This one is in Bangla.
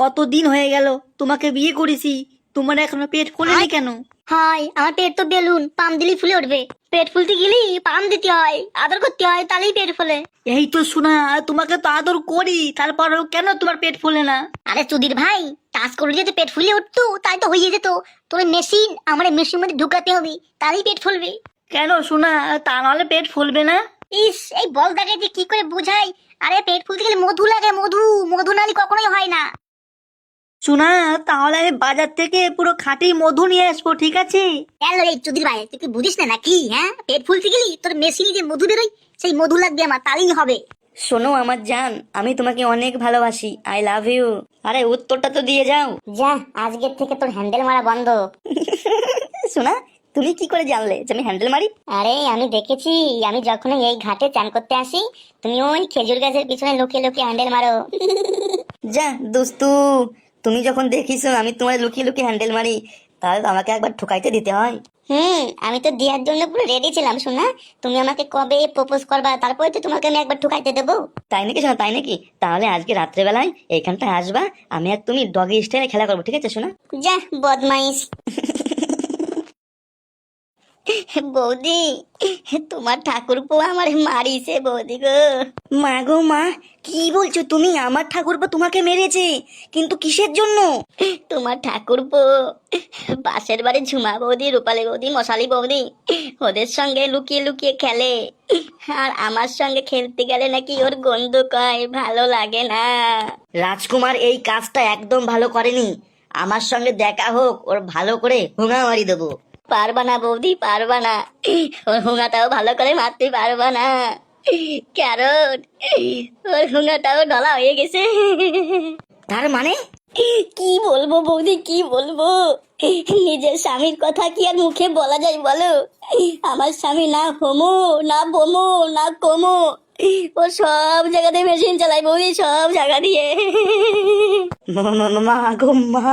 কতদিন হয়ে গেল তোমাকে বিয়ে করেছি, তোমার এখনো পেট ফোলেনি কেন? হয়, আমার পেট তো বেলুন, পাম দিলেই ফুলে উঠবে। পেট ফুলতে গেলেই পাম দিতে হয়, আদর করতে হয়, তাহলেই পেট ফোলে। এই তো শোনা, তোমাকে তো আদর করি, তারপরেও কেন তোমার পেট ফোলে না? আরে চুদির ভাই, টাচ করলে যদি পেট ফুলে উঠতো তাই তো হয়ে যেত। তোর মেশিন আমার মেশিন মধ্যে ঢুকাতে হবে, তাহলেই পেট ফুলবে। কেন শোনা, তা নাহলে পেট ফুলবে না? ইস, এই বল দেখে যে কি করে বুঝাই। আরে পেট ফুলতে গেলে মধু লাগে, মধু। মধু নালি কখনোই হয় না। শোনা, তাহলে আমি বাজার থেকে পুরো খাঁটি মধু নিয়ে আসবো, ঠিক আছে? কেন রে চুদির ভাই, তুই কি বুঝিস না নাকি? হ্যাঁ, পেট ফুলতে গেলি তোর মেশিনে যে মধু বেরোয়, সেই মধু লাগবে আমার, তাহলেই হবে। শোনো আমার জান, আমি তোমাকে অনেক ভালোবাসি, আই লাভ ইউ। আরে উত্তরটা তো দিয়ে যাও। যা, আজকের থেকে তোর হ্যান্ডেল মারা বন্ধ। শোনা, তুমি কি করে জানলে যে আমি হ্যান্ডেল মারি? আরে আমি দেখেছি, আমি যখন এই ঘাটে চান করতে আসি, তুমি ওই খেজুর গাছের পিছনে লুকিয়ে লুকিয়ে হ্যান্ডেল মারো। যা দোস্তু, তুমি যখন দেখিছো আমি তোমার লুকিয়ে লুকিয়ে হ্যান্ডেল মারি, তাহলে তো আমাকে একবার ঠুকাইতে দিতে হয়। আমি তো দেওয়ার জন্য পুরো রেডি ছিলাম শোনা। তুমি আমাকে কবে প্রপোজ করবা, তারপরে তো তোমাকে আমি একবার ঠুকাইতে দেবো। তাই নাকি শোনা, তাই নাকি? তাহলে আজকে রাত্রেবেলায় এইখানটায় আসবা, আমি আর তুমি ডগি স্টাইলে খেলা করবো, ঠিক আছে শোনা? যা বদমাইশ। বৌদি, তোমার ঠাকুরপো আমার মারিছে বৌদি গো। মা গো মা, কি বলছো তুমি? আমার ঠাকুরপো তোমাকে মেরেছে? কিন্তু কিসের জন্য? তোমার ঠাকুরপো পাশের বাড়ি ঝুমা বৌদি, রূপালী বৌদি, মশালি বৌদি, ওদের সঙ্গে লুকিয়ে লুকিয়ে খেলে। আর আমার সঙ্গে খেলতে গেলে নাকি ওর গন্ধ কয়, ভালো লাগে না। রাজকুমার এই কাজটা একদম ভালো করেনি। আমার সঙ্গে দেখা হোক, ওর ভালো করে হুঙা মারি দেবো। পারবা না বৌদি, পারবা না। ওর হুঙাটাও ভালো করে মারতে পারবা না, কারণ ওর হুঙাটাও ঢলা হয়ে গেছে। তার মানে? কি বলবো বৌদি, কি বলবো? নিজের স্বামীর কথা কি আর মুখে বলা যায় বলো? আমার স্বামী না হোমো, না বোমো, না কোমো, ও সব জায়গাতে মেশিন চালায় বৌদি, সব জায়গা দিয়ে। মা গো মা।